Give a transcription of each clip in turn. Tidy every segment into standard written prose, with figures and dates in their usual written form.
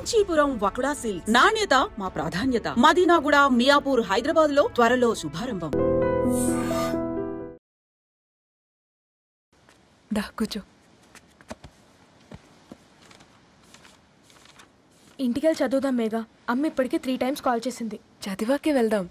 Kanchipuram వకుడా silks. నాణ్యత మా ప్రాధాన్యత. మదీనాగూడ, మియాపూర్, హైదరాబాద్ లో త్వరలో శుభారంభం. కూర్చో. ఇంటికెళ్ళి చదువుదాం మేఘా. అమ్మ ఇప్పటికే 3 times కాల్ చేసింది. చదివాకే వెళ్దాం.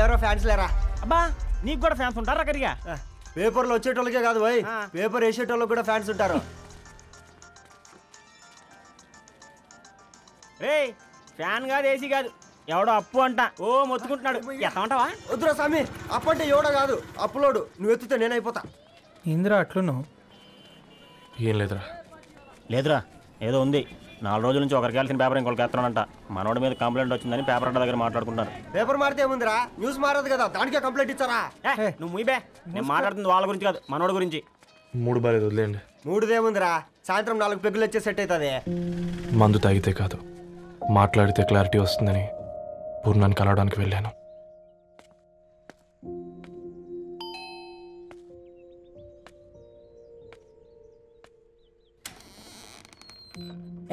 ఎవరో ఫ్యాన్స్ లేరా? అబ్బా నీకు కూడా ఫ్యాన్స్ ఉంటారా? కరిగా పేపర్లో వచ్చేటోళ్ళకే కాదు పోయి, పేపర్ వేసేటోళ్ళకి కూడా ఫ్యాన్స్ ఉంటారు. రే ఫ్యాన్ కాదు, ఏసీ కాదు, ఎవడో అప్పు అంట ఓ మొత్తుకుంటున్నాడు. ఎత్తమంటావా? వద్దురా స్వామి, అప్పు అంటే ఎవడో కాదు, అప్పులోడు. నువ్వు ఎత్తుతే నేనైపోతా. ఇందిరా అట్లున్నావు? ఏం లేదురా. లేదురా, ఏదో ఉంది. 4 రోజుల నుంచి ఒకరికి వెళ్ళిన పేపర్ ఇంకొకరికి ఎత్తనంట. మనోడి మీద కంప్లైంట్ వచ్చిందని పేపర్ అడ్డ దగ్గర మాట్లాడుకుంటారు. పేపర్ మారితే ఏముందిరా, న్యూస్ మారదు కదా, దానికే కంప్లైంట్ ఇచ్చారా? నువ్వు ముయ్యబే, నేను మాట్లాడుతుంది వాళ్ళ గురించి కాదు, మనోడి గురించి. మూడు బాలేదు, వదిలేండి. మూడుదేముందిరా, సాయంత్రం 4 పెగ్గులు వచ్చే సెట్ అవుతుంది. మందు తాగితే కాదు, మాట్లాడితే క్లారిటీ వస్తుందని పూర్ణాన్ని కలవడానికి వెళ్ళాను.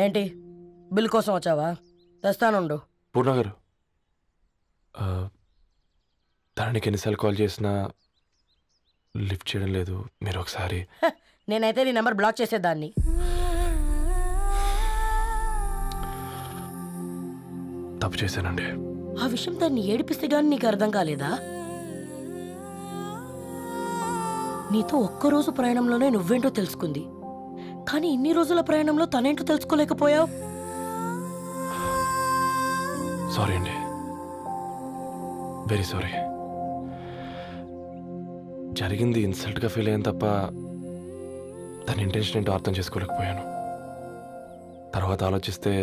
ఏంటి, బిల్ కోసం వచ్చావా? తెస్తానుండు. పూర్ణ గారు, తనకి ఎన్నిసార్లు కాల్ చేసినా లిఫ్ట్ చేయడం లేదు. మీరు ఒకసారి. నేనైతే నీ నెంబర్ బ్లాక్ చేసేదాన్ని. తప్పు చేశానండి. ఆ విషయం దాన్ని ఏడిపిస్తే గానీ నీకు అర్థం కాలేదా? నీతో ఒక్కరోజు ప్రయాణంలోనే నువ్వేంటో తెలుసుకుంది, కానీ ఇన్ని రోజుల ప్రయాణంలో తనేంటో తెలుసుకోలేకపోయావు. సారీ అండి, వెరీ సారీ. జరిగింది ఇన్సల్ట్గా ఫీల్ అయ్యాను తప్ప తన ఇంటెన్షన్ ఏంటో అర్థం చేసుకోలేకపోయాను. తర్వాత ఆలోచిస్తే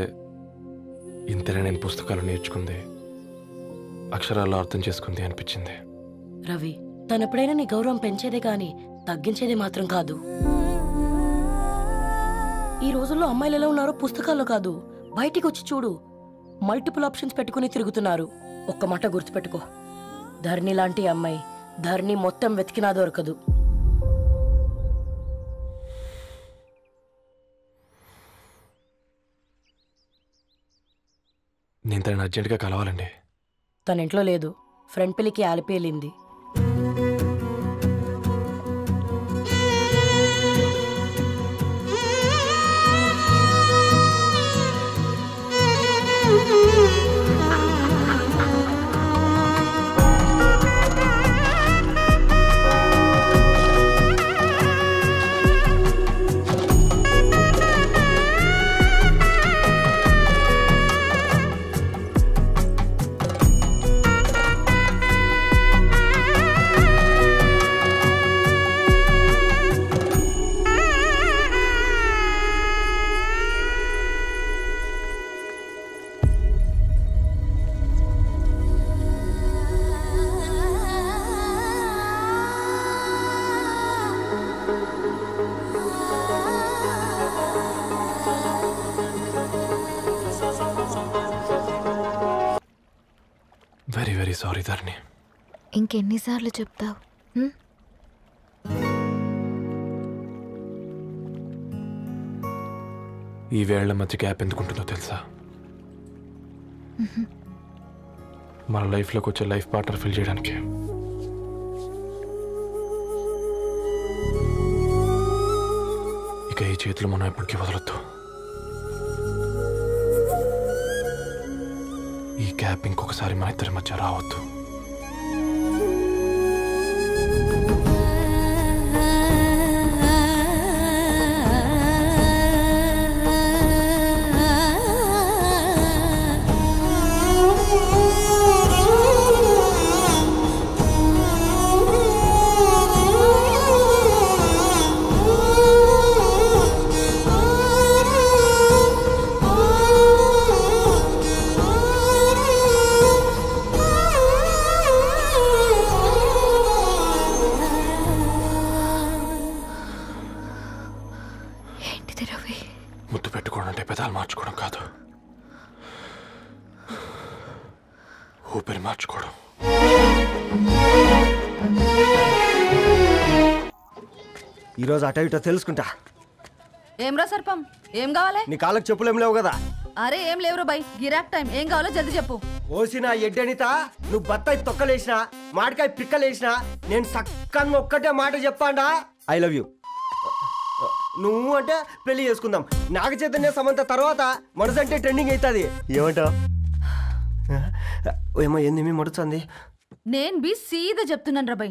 ఇంతనే నేను పుస్తకాలు నేర్చుకుంది, అక్షరాల్లో అర్థం చేసుకుంది అనిపించింది. రవి, తను ఎప్పుడైనా నీ గౌరవం పెంచేదే కానీ తగ్గించేదే మాత్రం కాదు. ఈ రోజుల్లో అమ్మాయిలు ఎలా ఉన్నారో పుస్తకాల్లో కాదు, బయటికి వచ్చి చూడు. మల్టిపుల్ ఆప్షన్స్ పెట్టుకుని తిరుగుతున్నారు. ఒక్క మాట గుర్తుపెట్టుకో, ధరణి లాంటి అమ్మాయి ధరణి మొత్తం వెతికినా దొరకదు. నేను తనని అర్జెంటుగా కలవాలండి. తన ఇంట్లో లేదు, ఫ్రెండ్ పెళ్లికి ఆలిపేలింది. వెరీ వెరీ సారీ ధరణి. ఇంకెన్నిసార్లు చెప్తావు? ఈ వేళ్ల మధ్య గ్యాప్ ఎందుకుంటుందో తెలుసా? మన లైఫ్లోకి వచ్చే లైఫ్ పార్ట్నర్ ఫిల్ చేయడానికి. ఇక ఈ చేతులు మనం ఎప్పటికీ వదలొద్దు. గ్యాప్ ఇంకొకసారి మన ఇద్దరి మధ్య రావద్దు. ముద్దు పెట్టుకోవడం అంటే పెదాలు మార్చుకోవడం కాదు, ఊపిరి మార్చుకోవడం. ఈరోజు అటో ఇటో తెలుసుకుంటా. ఏమ్రా సర్పం, ఏం కావాలి? నీ కాళ్ళకి చెప్పులేం లేవు కదా? అరే ఏం లేవురా బై, గిరాక్ టైం. ఏం కావాలో జల్దీ చెప్పు. ఓసిన ఎడ్డనిత, నువ్వు బత్తాయి తొక్కలేసినా మాడికాయ పిక్కలేసినా నేను సక్కగా ఒక్కటే మాట చెప్పాండా, ఐ లవ్ యూ. నువ్వు అంటే పెళ్లి చేసుకుందాం. నాగ చైతన్య సమంత తర్వాత మనసంటే ట్రెండింగ్ అవుతుంది. ఏమంటావు? ఏమో ఏంది మీ మడుతుంది? నేను బి సీదా చెప్తున్నాను రా బై,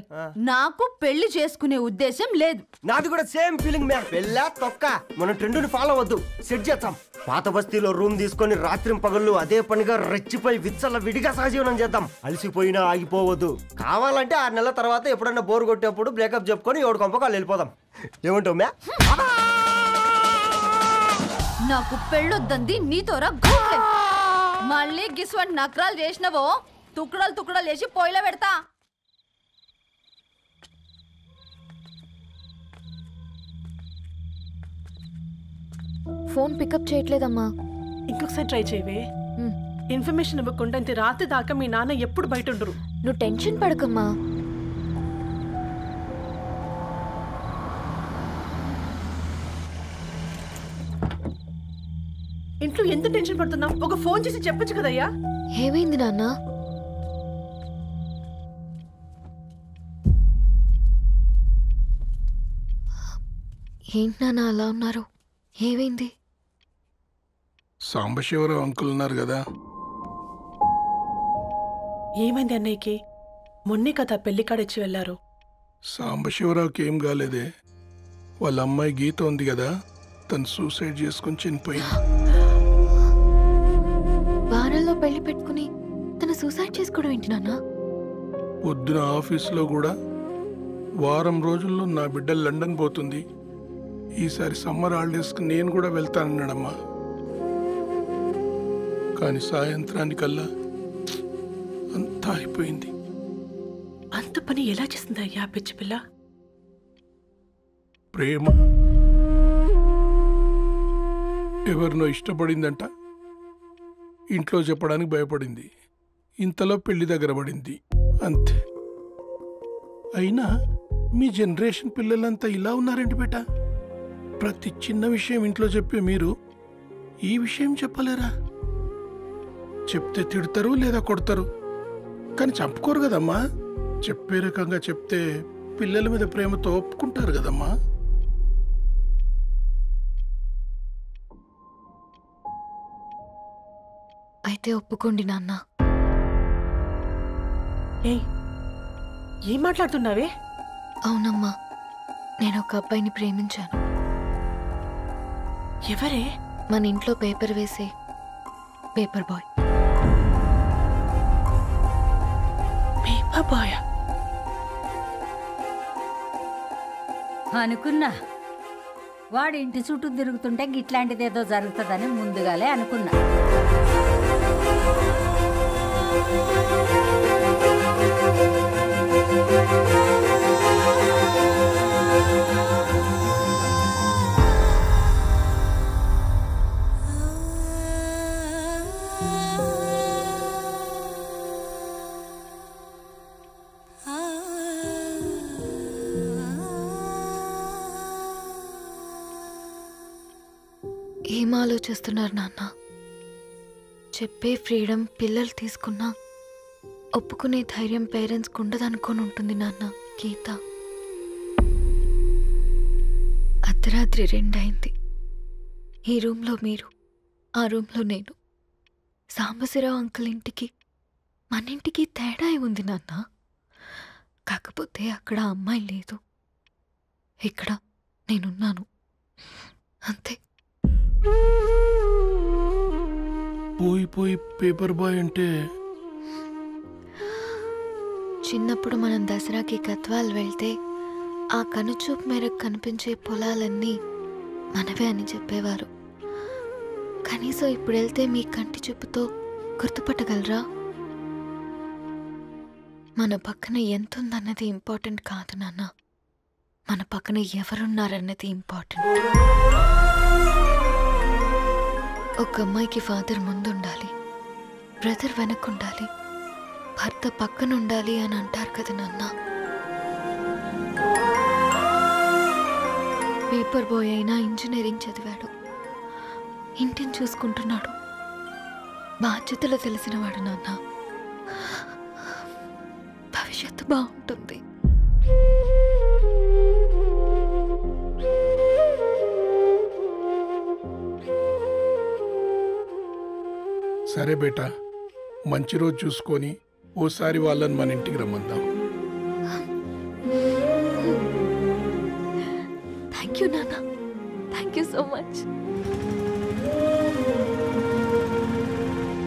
నాకు పెళ్లి చేసుకునే ఉద్దేశం లేదు. నాది కూడా సేమ్ ఫీలింగ్ మ్యామ్. పెళ్ళా తొక్క, మనం ట్రెండ్ని ఫాలో అవద్దు, సెట్ చేద్దాం. పాత బస్తీలో రూమ్ తీసుకొని రాత్రి పగళ్ళు అదే పనిగా రెచ్చిపోయి విచ్చల విడిగా సహజీవనం చేద్దాం. అలసిపోయినా ఆగిపోవద్దు. కావాలంటే 6 నెలల తర్వాత ఎప్పుడన్నా బోర్ కొట్టేప్పుడు బ్రేకప్ చెప్పుకొని ఎవడు కొంపకాలు వెళ్ళిపోదాం. ఏమంటావు మ్యా? నాకు పెళ్ళొద్దంది నీతోరా. మళ్ళీ గిస్వంటి నకరాలు చేసినవో తుక్కడాలు తుక్కడాలు చేసి పొయ్యిలో పెడతా. ఫోన్ పికప్ చేయట్లేదమ్మా. ఇంకొకసారి ట్రై చేయవే. ఇన్ఫర్మేషన్ ఇవ్వకుండా ఇంత రాత్రి దాకా మీ నాన్న ఎప్పుడు బయట ఉండరు. నువ్వు టెన్షన్ పడకమ్మా. ఇంట్లో ఎంత టెన్షన్ పడుతున్నావు? ఒక ఫోన్ చేసి చెప్పొచ్చు కదయ్యా. ఏమైంది నాన్న? ఏంటి నాన్న అలా ఉన్నారు? ఏమైంది? సాంబశివరావు అంకుల్ ఉన్నారు కదా. ఏమైంది అన్నయ్యకి? మొన్నే కదా పెళ్లి కాడిచ్చి వెళ్ళారు. సాంబశివరావుకి ఏం కాలేదే. వాళ్ళ అమ్మాయి గీత ఉంది కదా, తను సూసైడ్ చేసుకుని చనిపోయింది. వారాల్లో పెళ్లి పెట్టుకుని తను సూసైడ్ చేసుకోవడం ఏంటి నాన్న? పొద్దున ఆఫీసులో కూడా వారం రోజుల్లో నా బిడ్డ లండన్ పోతుంది, ఈసారి సమ్మర్ హాలిడేస్కి నేను కూడా వెళ్తానన్నాడమ్మా. కానీ సాయంత్రానికల్లా అంతా అయిపోయింది. అంత పని ఎలా చేస్తుందయ్యా పిచ్చి పిల్ల? ప్రేమ ఎవరినో ఇష్టపడిందంట, ఇంట్లో చెప్పడానికి భయపడింది. ఇంతలో పెళ్లి దగ్గర పడింది, అంతే. అయినా మీ జనరేషన్ పిల్లలంతా ఇలా ఉన్నారేంటి బేట? ప్రతి చిన్న విషయం ఇంట్లో చెప్పే మీరు ఈ విషయం చెప్పలేరా? చెప్తే తిడతారు లేదా కొడతారు, కానీ చంపుకోరు కదమ్మా. చెప్పే రకంగా చెప్తే పిల్లల మీద ప్రేమతో ఒప్పుకుంటారు కదమ్మా. అయితే ఒప్పుకోండి నాన్న. ఏం మాట్లాడుతున్నావే? అవునమ్మా, నేను ఒక అబ్బాయిని ప్రేమించాను. ఎవరే? మన ఇంట్లో పేపర్ వేసే పేపర్ బాయ్. పేపర్ బాయ్ అనుకున్నా. వాడి ఇంటి చుట్టూ తిరుగుతుంటే గిట్లాంటిదేదో జరుగుతుందని ముందుగాలే అనుకున్నా. ఏం ఆలోచిస్తున్నారు నాన్న? చెప్పే ఫ్రీడమ్ పిల్లలు తీసుకున్నా ఒప్పుకునే ధైర్యం పేరెంట్స్కి ఉండదనుకొని ఉంటుంది నాన్న. గీత అర్ధరాత్రి 2 అయింది. ఈ రూమ్లో మీరు, ఆ రూమ్లో నేను. సాంబశివరావు అంకుల్ ఇంటికి మన ఇంటికి తేడా ఉంది నాన్న. కాకపోతే అక్కడ అమ్మాయి లేదు, ఇక్కడ నేనున్నాను అంతే. పోయి పేపర్ బాయ్ అంటే చిన్నప్పుడు మనం దసరాకి గద్వాల్ వెళ్తే ఆ కనుచూపు మేరకు కనిపించే పొలాలన్నీ మనవే అని చెప్పేవారు. కనీసం ఇప్పుడు వెళ్తే మీ కంటి చూపుతో గుర్తుపట్టగలరా? మన పక్కన ఎంతుందన్నది ఇంపార్టెంట్ కాదు నాన్న, మన పక్కన ఎవరున్నారన్నది ఇంపార్టెంట్. ఒక అమ్మాయికి ఫాదర్ ముందుండాలి, బ్రదర్ వెనకుండాలి, భర్త పక్కన ఉండాలి అని అంటారు కదా నాన్న. పేపర్ బాయ్ అయినా ఇంజనీరింగ్ చదివాడు, ఇంటిని చూసుకుంటున్నాడు, బాధ్యతలు తెలిసినవాడు నాన్న. భవిష్యత్తు బాగుంటుంది. సరే బేటా, మంచి రోజు చూసుకొని ఓసారి వాళ్ళని మన ఇంటికి రమ్మందాం. థ్యాంక్ యూ నాన్న, థ్యాంక్ యూ సో మచ్.